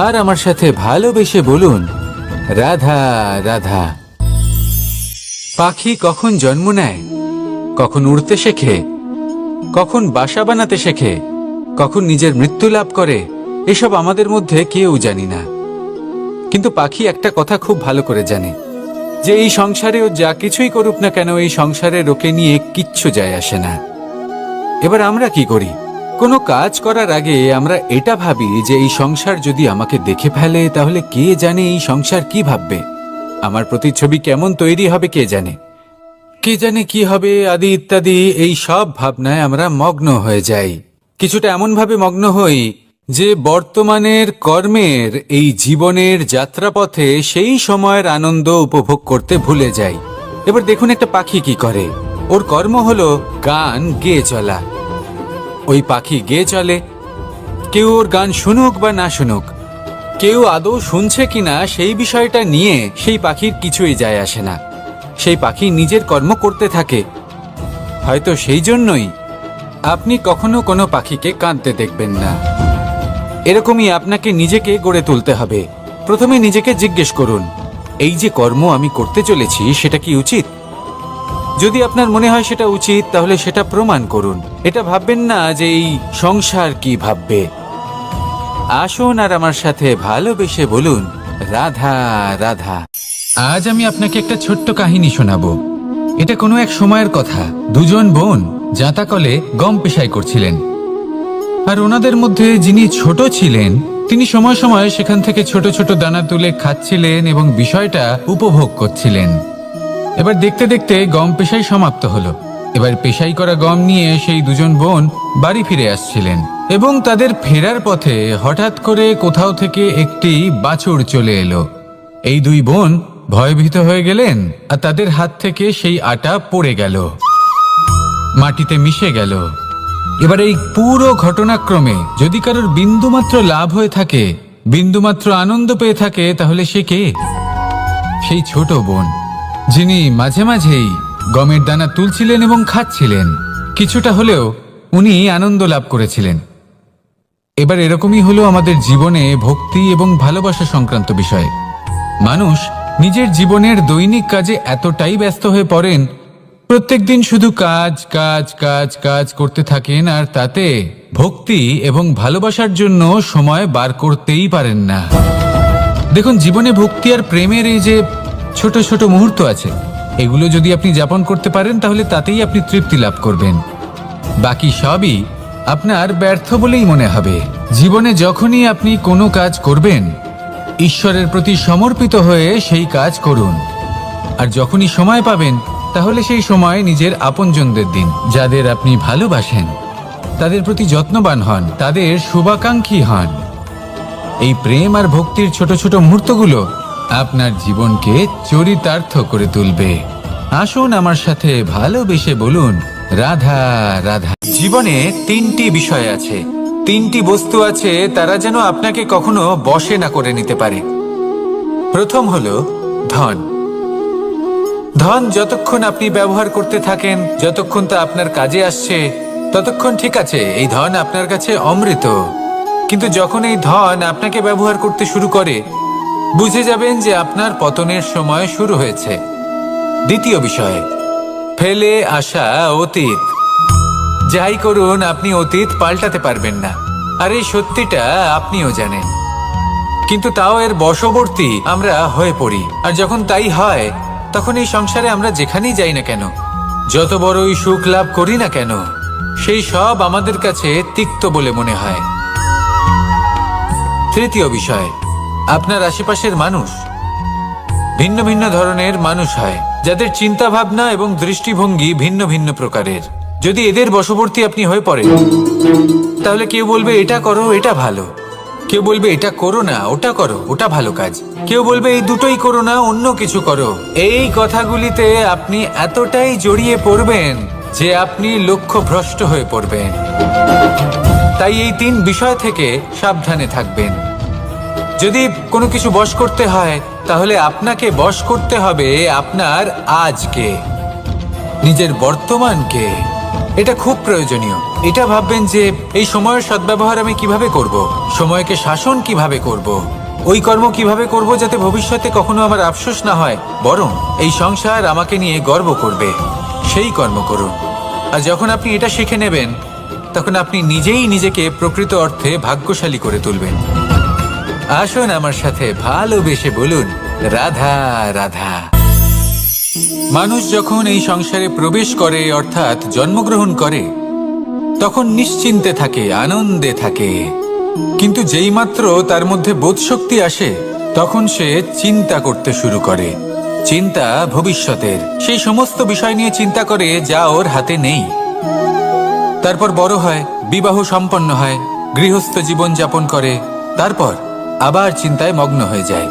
আর আমার সাথে ভালোবেসে বলুন, রাধা রাধা। পাখি কখন জন্ম নেয়, কখন উড়তে শেখে, কখন বাসা বানাতে শেখে, কখন নিজের মৃত্যু লাভ করে, এসব আমাদের মধ্যে কেউ জানি না। কিন্তু পাখি একটা কথা খুব ভালো করে জানে, যে এই সংসারে ও যা কিছুই করুক না কেন, এই সংসারের ওকে নিয়ে কিচ্ছু যায় আসে না। এবার আমরা কি করি? কোনো কাজ করার আগে আমরা এটা ভাবি যে এই সংসার যদি আমাকে দেখে ফেলে, তাহলে কে জানে এই সংসার কি ভাববে, আমার প্রতিচ্ছবি কেমন তৈরি হবে কে জানে, কে জানে কি হবে আদি ইত্যাদি। এই সব ভাবনায় আমরা মগ্ন হয়ে যাই। কিছুটা এমন ভাবে মগ্ন হই যে বর্তমানের কর্মের এই জীবনের যাত্রাপথে সেই সময়ের আনন্দ উপভোগ করতে ভুলে যাই। এবার দেখুন একটা পাখি কি করে। ওর কর্ম হলো গান গেয়ে চলা। ওই পাখি গেয়ে চলে, কেউ ওর গান শুনুক বা না শুনুক, কেউ আদৌ শুনছে কিনা সেই বিষয়টা নিয়ে সেই পাখির কিছুই যায় আসে না। সেই পাখি নিজের কর্ম করতে থাকে। হয়তো সেই জন্যই আপনি কখনো কোনো পাখিকে কাঁদতে দেখবেন না। এরকমই আপনাকে নিজেকে গড়ে তুলতে হবে। প্রথমে নিজেকে জিজ্ঞেস করুন, এই যে কর্ম আমি করতে চলেছি সেটা কি উচিত? যদি আপনার মনে হয় সেটা উচিত, তাহলে সেটা প্রমাণ করুন। এটা ভাববেন না যে এই সংসার কি ভাববে। আসুন আর আমার সাথে ভালোবেসে বলুন, রাধা রাধা। আজ আমি আপনাকে একটা ছোট্ট কাহিনী শোনাবো। এটা কোনো এক সময়ের কথা। দুজন বোন জাঁতাকলে গম পেশাই করছিলেন, আর ওনাদের মধ্যে যিনি ছোট ছিলেন তিনি সময় সময় সেখান থেকে ছোট ছোট দানা তুলে খাচ্ছিলেন এবং বিষয়টা উপভোগ করছিলেন। এবার দেখতে দেখতে গম পেশাই সমাপ্ত হলো। এবার পেশাই করা গম নিয়ে সেই দুজন বোন বাড়ি ফিরে আসছিলেন, এবং তাদের ফেরার পথে হঠাৎ করে কোথাও থেকে একটি বাছুর চলে এলো। এই দুই বোন ভয়ভীত হয়ে গেলেন, আর তাদের হাত থেকে সেই আটা পড়ে গেল, মাটিতে মিশে গেল। এবার এই পুরো ঘটনাক্রমে যদি কারোর বিন্দুমাত্র লাভ হয়ে থাকে, বিন্দুমাত্র আনন্দ পেয়ে থাকে, তাহলে সে কে? সেই ছোট বোন, যিনি মাঝে মাঝেই গমের দানা তুলছিলেন এবং খাচ্ছিলেন। কিছুটা হলেও উনি আনন্দ লাভ করেছিলেন। এবার এরকমই হলো আমাদের জীবনে ভক্তি এবং ভালোবাসা সংক্রান্ত বিষয়ে। মানুষ নিজের জীবনের দৈনিক কাজে এতটাই ব্যস্ত হয়ে পড়েন, প্রত্যেকদিন শুধু কাজ কাজ কাজ কাজ করতে থাকেন, আর তাতে ভক্তি এবং ভালোবাসার জন্য সময় বার করতেই পারেন না। দেখুন, জীবনে ভক্তি আর প্রেমের এই যে ছোট ছোট মুহূর্ত আছে, এগুলো যদি আপনি যাপন করতে পারেন তাহলে তাতেই আপনি তৃপ্তি লাভ করবেন। বাকি সবই আপনার ব্যর্থ বলেই মনে হবে। জীবনে যখনই আপনি কোনো কাজ করবেন, ঈশ্বরের প্রতি সমর্পিত হয়ে সেই কাজ করুন। আর যখনই সময় পাবেন, তাহলে সেই সময় নিজের আপনজনদের দিন। যাদের আপনি ভালোবাসেন তাদের প্রতি যত্নবান হন, তাদের শুভাকাঙ্ক্ষী হন। এই প্রেম আর ভক্তির ছোট ছোট মুহূর্তগুলো আপনার জীবনকে চরিতার্থ করে তুলবে। আসুন আমার সাথে ভালোবেসে বলুন, রাধা রাধা। জীবনে তিনটি বিষয় আছে, তিনটি বস্তু আছে, তারা যেন আপনাকে কখনো বশে না করে নিতে পারে। প্রথম হলো ধন। ধন যতক্ষণ আপনি ব্যবহার করতে থাকেন, যতক্ষণ তা আপনার কাজে আসছে, ততক্ষণ ঠিক আছে, এই ধন আপনার কাছে অমৃত। কিন্তু যখন এই ধন আপনাকে ব্যবহার করতে শুরু করে, বুঝে যাবেন যে আপনার পতনের সময় শুরু হয়েছে। দ্বিতীয় বিষয়, ফেলে আসা অতীত। যাই করুন, আপনি অতীত পাল্টাতে পারবেন না, আর এই সত্যিটা আপনিও জানেন। কিন্তু তাও এর বশবর্তী আমরা হয়ে পড়ি। আর যখন তাই হয়, তখন এই সংসারে আমরা যেখানেই যাই না কেন, যত বড়ই সুখ লাভ করি না কেন, সেই সব আমাদের কাছে তিক্ত বলে মনে হয়। তৃতীয় বিষয়, আপনার আশেপাশের মানুষ ভিন্ন ভিন্ন ধরনের মানুষ হয়, যাদের চিন্তা ভাবনা এবং দৃষ্টিভঙ্গি ভিন্ন ভিন্ন প্রকারের। যদি এদের বশবর্তী আপনি হয়ে পড়েন, তাহলে কেউ বলবে এটা করো, এটা ভালো। কেউ বলবে এটা করো না, ওটা করো, ওটা ভালো কাজ। কেউ বলবে এই দুটোই করো না, অন্য কিছু করো। এই কথাগুলিতে আপনি এতটাই জড়িয়ে পড়বেন যে আপনি লক্ষ্যভ্রষ্ট হয়ে পড়বেন। তাই এই তিন বিষয় থেকে সাবধানে থাকবেন। যদি কোনো কিছু বশ করতে হয়, তাহলে আপনাকে বশ করতে হবে আপনার আজকে, নিজের বর্তমানকে। এটা খুব প্রয়োজনীয়। এটা ভাববেন যে এই সময়ের সদ্ব্যবহার আমি কিভাবে করব, সময়কে শাসন কিভাবে করব, ওই কর্ম কিভাবে করব যাতে ভবিষ্যতে কখনো আমার আফসোস না হয়, বরং এই সংসার আমাকে নিয়ে গর্ব করবে, সেই কর্ম করুন। আর যখন আপনি এটা শিখে নেবেন, তখন আপনি নিজেই নিজেকে প্রকৃত অর্থে ভাগ্যশালী করে তুলবেন। আসুন আমার সাথে ভালোবেসে বলুন, রাধা রাধা। মানুষ যখন এই সংসারে প্রবেশ করে, অর্থাৎ জন্মগ্রহণ করে, তখন নিশ্চিন্তে থাকে, আনন্দে থাকে। কিন্তু যেইমাত্র তার মধ্যে বোধশক্তি আসে, তখন সে চিন্তা করতে শুরু করে। চিন্তা ভবিষ্যতের, সেই সমস্ত বিষয় নিয়ে চিন্তা করে যা ওর হাতে নেই। তারপর বড় হয়, বিবাহ সম্পন্ন হয়, গৃহস্থ জীবন যাপন করে, তারপর আবার চিন্তায় মগ্ন হয়ে যায়।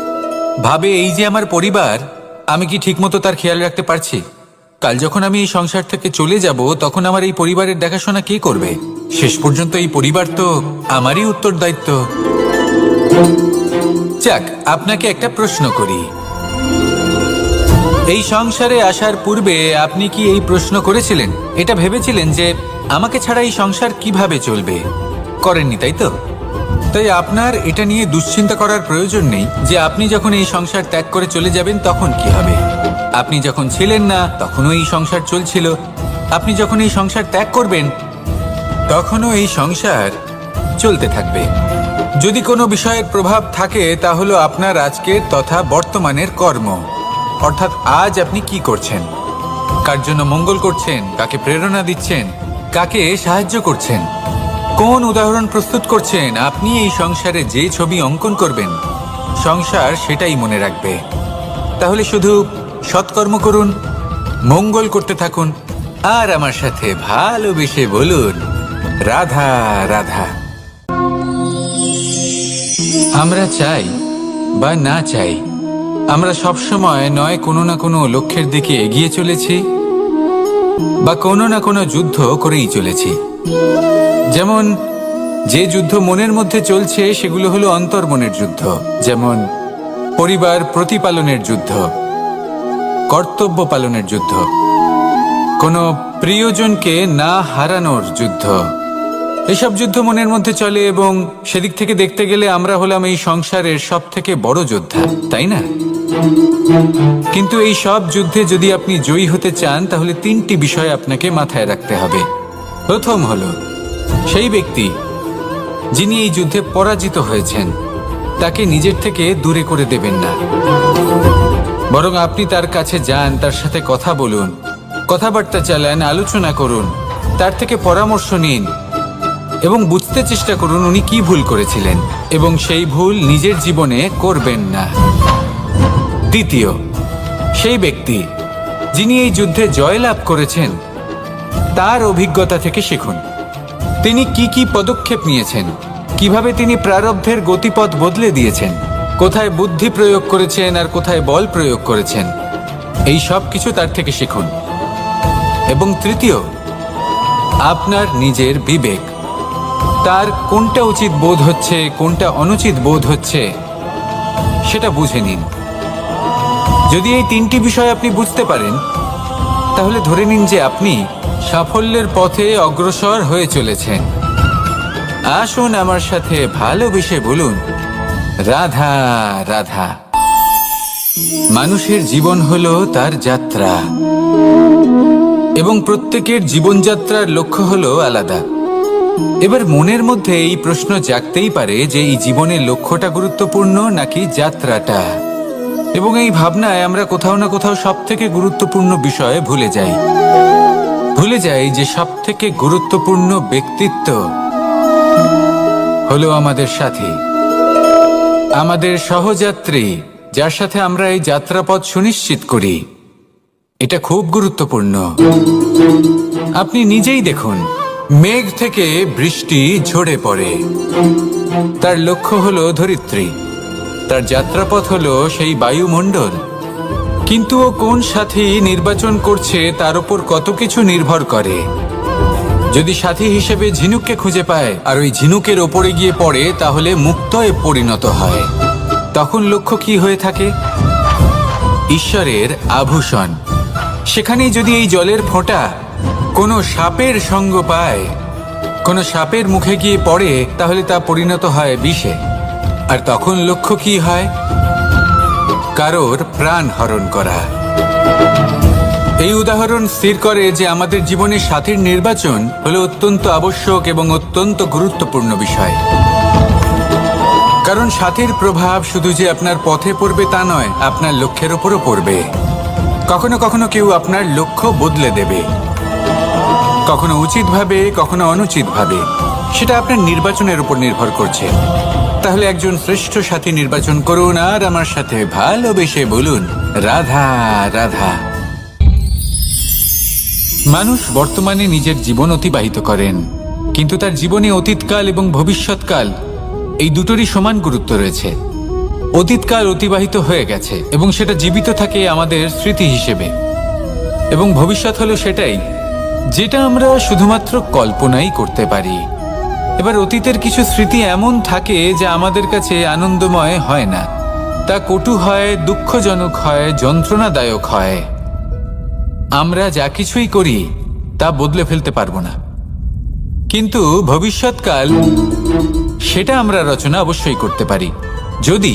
ভাবে এই যে আমার পরিবার, আমি কি ঠিকমতো তার খেয়াল রাখতে পারছি? কাল যখন আমি এই সংসার থেকে চলে যাব, তখন আমার এই পরিবারের দেখাশোনা কে করবে? শেষ পর্যন্ত এই পরিবার তো আমারই উত্তরদায়িত্ব। যাক, আপনাকে একটা প্রশ্ন করি। এই সংসারে আসার পূর্বে আপনি কি এই প্রশ্ন করেছিলেন, এটা ভেবেছিলেন যে আমাকে ছাড়া এই সংসার কিভাবে চলবে? করেননি, তাই তো? তাই আপনার এটা নিয়ে দুশ্চিন্তা করার প্রয়োজন নেই যে আপনি যখন এই সংসার ত্যাগ করে চলে যাবেন তখন কি হবে। আপনি যখন ছিলেন না, তখনও এই সংসার চলছিল। আপনি যখন এই সংসার ত্যাগ করবেন, তখনও এই সংসার চলতে থাকবে। যদি কোনো বিষয়ের প্রভাব থাকে, তা হলো আপনার আজকের তথা বর্তমানের কর্ম। অর্থাৎ আজ আপনি কি করছেন, কার জন্য মঙ্গল করছেন, কাকে প্রেরণা দিচ্ছেন, কাকে সাহায্য করছেন, কোন উদাহরণ প্রস্তুত করছেন। আপনি এই সংসারে যে ছবি অঙ্কন করবেন, সংসার সেটাই মনে রাখবে। তাহলে শুধু সৎকর্ম করুন, মঙ্গল করতে থাকুন, আর আমার সাথে ভালোবেসে বলুন, রাধা রাধা। আমরা চাই বা না চাই, আমরা সবসময় নয় কোনো না কোনো লক্ষ্যের দিকে এগিয়ে চলেছি, বা কোনো না কোনো যুদ্ধ করেই চলেছি। যেমন যে যুদ্ধ মনের মধ্যে চলছে, সেগুলো হলো অন্তর্মনের যুদ্ধ। যেমন পরিবার প্রতিপালনের যুদ্ধ, কর্তব্য পালনের যুদ্ধ, কোনো প্রিয়জনকে না হারানোর যুদ্ধ, এসব যুদ্ধ মনের মধ্যে চলে এবং সেদিক থেকে দেখতে গেলে আমরা হলাম এই সংসারের সব থেকে বড় যোদ্ধা, তাই না? কিন্তু এই সব যুদ্ধে যদি আপনি জয়ী হতে চান তাহলে 3টি বিষয় আপনাকে মাথায় রাখতে হবে। প্রথম হলো, সেই ব্যক্তি যিনি এই যুদ্ধে পরাজিত হয়েছেন তাকে নিজের থেকে দূরে করে দেবেন না, বরং আপনি তার কাছে যান, তার সাথে কথা বলুন, কথাবার্তা চালান, আলোচনা করুন, তার থেকে পরামর্শ নিন এবং বুঝতে চেষ্টা করুন উনি কি ভুল করেছিলেন এবং সেই ভুল নিজের জীবনে করবেন না। দ্বিতীয়, সেই ব্যক্তি যিনি এই যুদ্ধে জয়লাভ করেছেন তার অভিজ্ঞতা থেকে শিখুন। তিনি কি কি পদক্ষেপ নিয়েছেন, কিভাবে তিনি প্রারব্ধের গতিপথ বদলে দিয়েছেন, কোথায় বুদ্ধি প্রয়োগ করেছেন আর কোথায় বল প্রয়োগ করেছেন, এই সব কিছু তার থেকে শিখুন। এবং তৃতীয়, আপনার নিজের বিবেক, তার কোনটা উচিত বোধ হচ্ছে, কোনটা অনুচিত বোধ হচ্ছে, সেটা বুঝে নিন। যদি এই 3টি বিষয় আপনি বুঝতে পারেন তাহলে ধরে নিন যে আপনি সাফল্যের পথে অগ্রসর হয়ে চলেছেন। আসুন আমার সাথে ভালোবেসে বলুন, রাধা রাধা। মানুষের জীবন হলো তার যাত্রা এবং প্রত্যেকের জীবনযাত্রার লক্ষ্য হলো আলাদা। এবার মনের মধ্যে এই প্রশ্ন জাগতেই পারে যে এই জীবনের লক্ষ্যটা গুরুত্বপূর্ণ নাকি যাত্রাটা, এবং এই ভাবনায় আমরা কোথাও না কোথাও সব থেকে গুরুত্বপূর্ণ বিষয়ে ভুলে যাই যে সব থেকে গুরুত্বপূর্ণ ব্যক্তিত্ব হলো আমাদের সাথী, আমাদের সহযাত্রী, যার সাথে আমরা এই যাত্রাপথ সুনিশ্চিত করি। এটা খুব গুরুত্বপূর্ণ। আপনি নিজেই দেখুন, মেঘ থেকে বৃষ্টি ঝরে পড়ে, তার লক্ষ্য হলো ধরিত্রী, তার যাত্রাপথ হলো সেই বায়ুমণ্ডল। কিন্তু ও কোন সাথী নির্বাচন করছে তার উপর কত কিছু নির্ভর করে। যদি সাথী হিসেবে ঝিনুককে খুঁজে পায় আর ওই ঝিনুকের ওপরে গিয়ে পড়ে তাহলে মুক্তয়ে পরিণত হয়। তখন লক্ষ্য কি হয়ে থাকে? ঈশ্বরের আভূষণ। সেখানেই যদি এই জলের ফোঁটা কোনো সাপের সঙ্গ পায়, কোনো সাপের মুখে গিয়ে পড়ে, তাহলে তা পরিণত হয় বিষে। আর তখন লক্ষ্য কি হয়? কারোর প্রাণ হরণ করা। এই উদাহরণ স্থির করে যে আমাদের জীবনে সাথীর নির্বাচন হলো অত্যন্ত আবশ্যক এবং অত্যন্ত গুরুত্বপূর্ণ বিষয়। কারণ সাথীর প্রভাব শুধু যে আপনার পথে পড়বে তা নয়, আপনার লক্ষ্যের উপরও পড়বে। কখনো কখনো কেউ আপনার লক্ষ্য বদলে দেবে, কখনো উচিতভাবে, কখনো অনুচিতভাবে। সেটা আপনার নির্বাচনের উপর নির্ভর করছে। তাহলে একজন শ্রেষ্ঠ সাথী নির্বাচন করুন আর আমার সাথে ভালোবেসে বলুন, রাধা রাধা। মানুষ বর্তমানে নিজের জীবন অতিবাহিত করেন, কিন্তু তার জীবনে অতীতকাল এবং ভবিষ্যৎকাল এই দুটোরই সমান গুরুত্ব রয়েছে। অতীতকাল অতিবাহিত হয়ে গেছে এবং সেটা জীবিত থাকে আমাদের স্মৃতি হিসেবে, এবং ভবিষ্যৎ হলো সেটাই যেটা আমরা শুধুমাত্র কল্পনাই করতে পারি। এবার অতীতের কিছু স্মৃতি এমন থাকে যা আমাদের কাছে আনন্দময় হয় না, তা কটু হয়, দুঃখজনক হয়, যন্ত্রণাদায়ক হয়। আমরা যা কিছুই করি তা বদলে ফেলতে পারবো না, কিন্তু ভবিষ্যৎকাল সেটা আমরা রচনা অবশ্যই করতে পারি যদি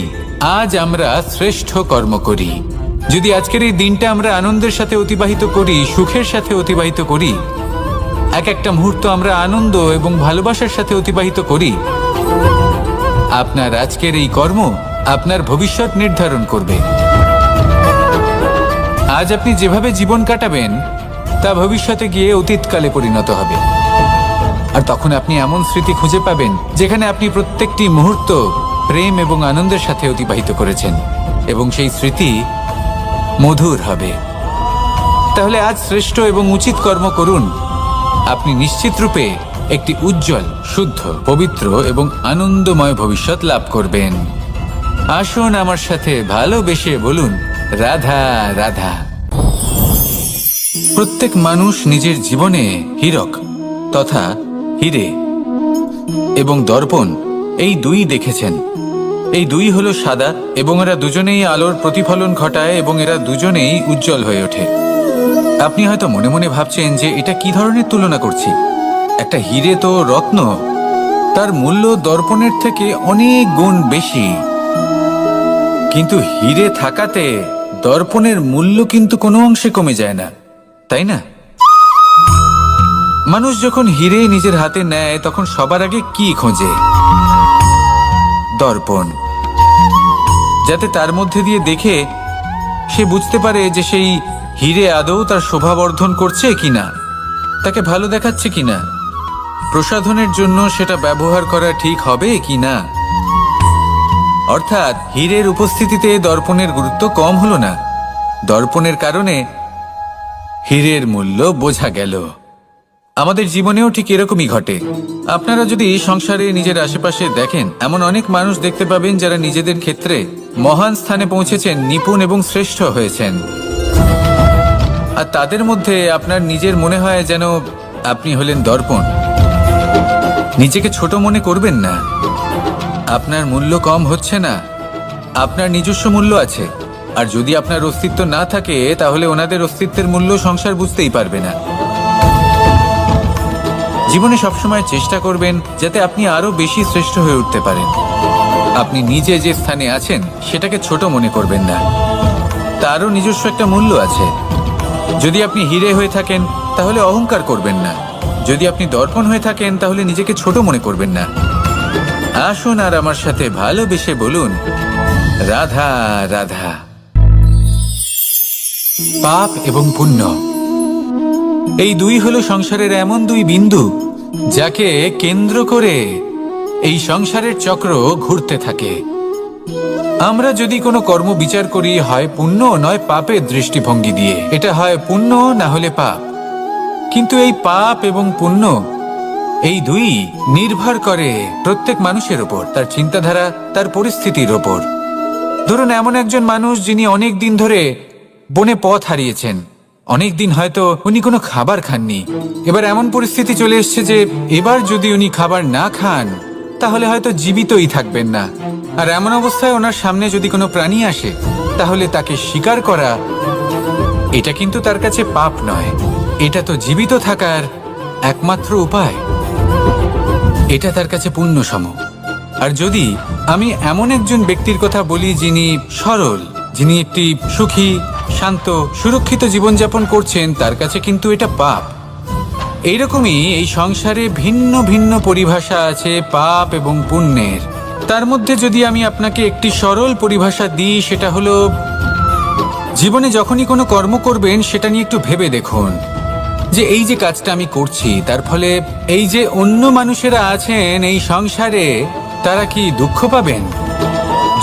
আজ আমরা শ্রেষ্ঠ কর্ম করি। যদি আজকের এই দিনটা আমরা আনন্দের সাথে অতিবাহিত করি, সুখের সাথে অতিবাহিত করি, এক একটা মুহূর্ত আমরা আনন্দ এবং ভালোবাসার সাথে অতিবাহিত করি, আপনার আজকের এই কর্ম আপনার ভবিষ্যৎ নির্ধারণ করবে। আজ আপনি যেভাবে জীবন কাটাবেন তা ভবিষ্যতে গিয়ে অতীতকালে পরিণত হবে। আর তখন আপনি এমন স্মৃতি খুঁজে পাবেন যেখানে আপনি প্রত্যেকটি মুহূর্ত প্রেম এবং আনন্দের সাথে অতিবাহিত করেছেন, এবং সেই স্মৃতি মধুর হবে। তাহলে আজ শ্রেষ্ঠ এবং উচিত কর্ম করুন। আপনি নিশ্চিত রূপে একটি উজ্জ্বল, শুদ্ধ, পবিত্র এবং আনন্দময় ভবিষ্যৎ লাভ করবেন। আসুন আমার সাথে ভালোবেসে বলুন, রাধা রাধা। প্রত্যেক মানুষ নিজের জীবনে হীরক তথা হীরে এবং দর্পণ এই দুই দেখেছেন। এই দুই হলো সাদা এবং এরা দুজনেই আলোর প্রতিফলন ঘটায় এবং এরা দুজনেই উজ্জ্বল হয়ে ওঠে। আপনি হয়তো মনে মনে ভাবছেন যে এটা কি ধরনের তুলনা করছি। একটা হিরে তো রত্ন, তার মূল্য দর্পণের থেকে অনেক গুণ বেশি। কিন্তু হিরে থাকাতে দর্পণের মূল্য কিন্তু কোনো অংশে কমে যায় না, তাই না? মানুষ যখন হিরে নিজের হাতে নেয় তখন সবার আগে কি খোঁজে? দর্পণ, যাতে তার মধ্যে দিয়ে দেখে সে বুঝতে পারে যে সেই হিরে আদৌ তার শোভাবর্ধন করছে কিনা, তাকে ভালো দেখাচ্ছে কিনা, প্রসাধনের জন্য সেটা ব্যবহার করা ঠিক হবে কিনা। অর্থাৎ হীরের উপস্থিতিতে দর্পণের গুরুত্ব কম হলো না, দর্পণের কারণে হীরের মূল্য বোঝা গেল। আমাদের জীবনেও ঠিক এরকমই ঘটে। আপনারা যদি সংসারে নিজের আশেপাশে দেখেন, এমন অনেক মানুষ দেখতে পাবেন যারা নিজেদের ক্ষেত্রে মহান স্থানে পৌঁছেছেন, নিপুণ এবং শ্রেষ্ঠ হয়েছেন। আর তাদের মধ্যে আপনার নিজের মনে হয় যেন আপনি হলেন দর্পণ। নিজেকে ছোট মনে করবেন না। আপনার মূল্য কম হচ্ছে না, আপনার নিজস্ব মূল্য আছে। আর যদি আপনার অস্তিত্ব না থাকে তাহলে ওনাদের অস্তিত্বের মূল্য সংসার বুঝতেই পারবে না। জীবনে সবসময় চেষ্টা করবেন যাতে আপনি আরো বেশি শ্রেষ্ঠ হয়ে উঠতে পারেন। আপনি নিজে যে স্থানে আছেন সেটাকে ছোট মনে করবেন না, তারও নিজস্ব একটা মূল্য আছে। যদি আপনি হিরে হয়ে থাকেন তাহলে অহংকার করবেন না, যদি আপনি দর্পণ হয়ে থাকেন তাহলে নিজেকে ছোট মনে করবেন না। আসুন আর আমার সাথে ভালোবেসে বলুন, রাধা রাধা। পাপ এবং পুণ্য, এই দুই হলো সংসারের এমন দুই বিন্দু যাকে কেন্দ্র করে এই সংসারের চক্র ঘুরতে থাকে। আমরা যদি কোনো কর্ম বিচার করি, হয় পুণ্য নয় পাপের দৃষ্টিভঙ্গি দিয়ে, এটা হয় পুণ্য না হলে পাপ। কিন্তু এই পাপ এবং পুণ্য এই দুই নির্ভর করে প্রত্যেক মানুষের ওপর, তার চিন্তাধারা, তার পরিস্থিতির ওপর। ধরুন এমন একজন মানুষ যিনি অনেক দিন ধরে বনে পথ হারিয়েছেন, অনেক দিন হয়তো উনি কোনো খাবার খাননি। এবার এমন পরিস্থিতি চলে এসছে যে এবার যদি উনি খাবার না খান তাহলে হয়তো জীবিতই থাকবেন না। আর এমন অবস্থায় ওনার সামনে যদি কোনো প্রাণী আসে তাহলে তাকে শিকার করা, এটা কিন্তু তার কাছে পাপ নয়, এটা তো জীবিত থাকার একমাত্র উপায়। এটা তার কাছে পুণ্য সম। আর যদি আমি এমন একজন ব্যক্তির কথা বলি যিনি সরল, যিনি একটি সুখী, শান্ত, সুরক্ষিত জীবনযাপন করছেন, তার কাছে কিন্তু এটা পাপ। এইরকমই এই সংসারে ভিন্ন ভিন্ন পরিভাষা আছে পাপ এবং পুণ্যের। তার মধ্যে যদি আমি আপনাকে একটি সরল পরিভাষা দিই, সেটা হলো, জীবনে যখনই কোনো কর্ম করবেন সেটা নিয়ে একটু ভেবে দেখুন যে এই যে কাজটা আমি করছি তার ফলে এই যে অন্য মানুষেরা আছেন এই সংসারে, তারা কি দুঃখ পাবেন?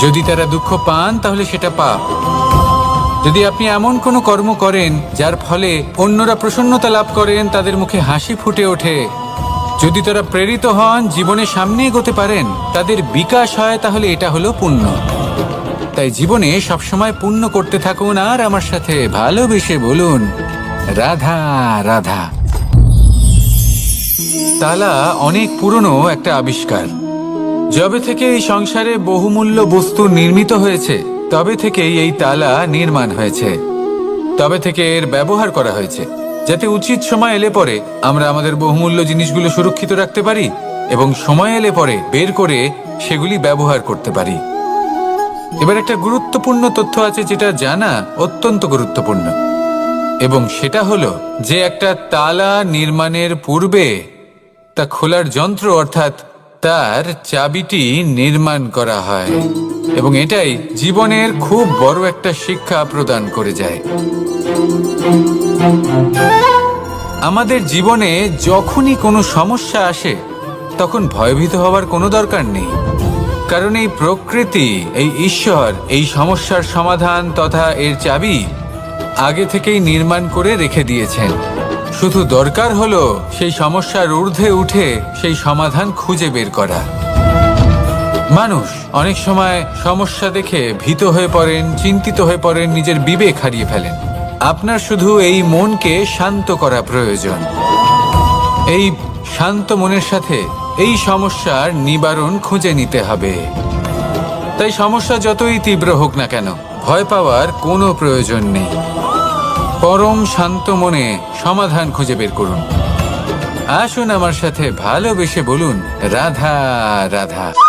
যদি তারা দুঃখ পান তাহলে সেটা পাপ। যদি আপনি এমন কোনো কর্ম করেন যার ফলে অন্যরা প্রসন্নতা লাভ করেন, তাদের মুখে হাসি ফুটে ওঠে, যদি তারা প্রেরিত হন, জীবনে সামনে এগোতে পারেন, তাদের বিকাশ হয়, তাহলে এটা হলো পুণ্য। তাই জীবনে সবসময় পুণ্য করতে থাকুন আর আমার সাথে ভালোবেসে বলুন, রাধা রাধা। তালা অনেক পুরনো একটা আবিষ্কার। যবে থেকে এই সংসারে বহুমূল্য বস্তু নির্মিত হয়েছে তবে থেকেই এই তালা নির্মাণ হয়েছে, তবে থেকে এর ব্যবহার করা হয়েছে, যাতে উচিত সময় এলে পরে আমরা আমাদের বহুমূল্য জিনিসগুলো সুরক্ষিত রাখতে পারি এবং সময় এলে পরে বের করে সেগুলি ব্যবহার করতে পারি। এবার একটা গুরুত্বপূর্ণ তথ্য আছে যেটা জানা অত্যন্ত গুরুত্বপূর্ণ, এবং সেটা হলো যে একটা তালা নির্মাণের পূর্বে তা খোলার যন্ত্র অর্থাৎ তার চাবিটি নির্মাণ করা হয়, এবং এটাই জীবনের খুব বড় একটা শিক্ষা প্রদান করে যায়। আমাদের জীবনে যখনই কোনো সমস্যা আসে তখন ভয়ভীত হওয়ার কোনো দরকার নেই, কারণ এই প্রকৃতি, এই ঈশ্বর এই সমস্যার সমাধান তথা এর চাবি আগে থেকেই নির্মাণ করে রেখে দিয়েছেন। শুধু দরকার হলো সেই সমস্যার ঊর্ধ্বে উঠে সেই সমাধান খুঁজে বের করা। মানুষ অনেক সময় সমস্যা দেখে ভীত হয়ে পড়েন, চিন্তিত হয়ে পড়েন, নিজের বিবেক হারিয়ে ফেলেন। আপনার শুধু এই মনকে শান্ত করা প্রয়োজন। এই শান্ত মনের সাথে এই সমস্যার নিবারণ খুঁজে নিতে হবে। তাই সমস্যা যতই তীব্র হোক না কেন, ভয় পাওয়ার কোনো প্রয়োজন নেই। পরম শান্ত মনে সমাধান খুঁজে বের করুন। আসুন আমার সাথে ভালোবেসে বলুন রাধা রাধা।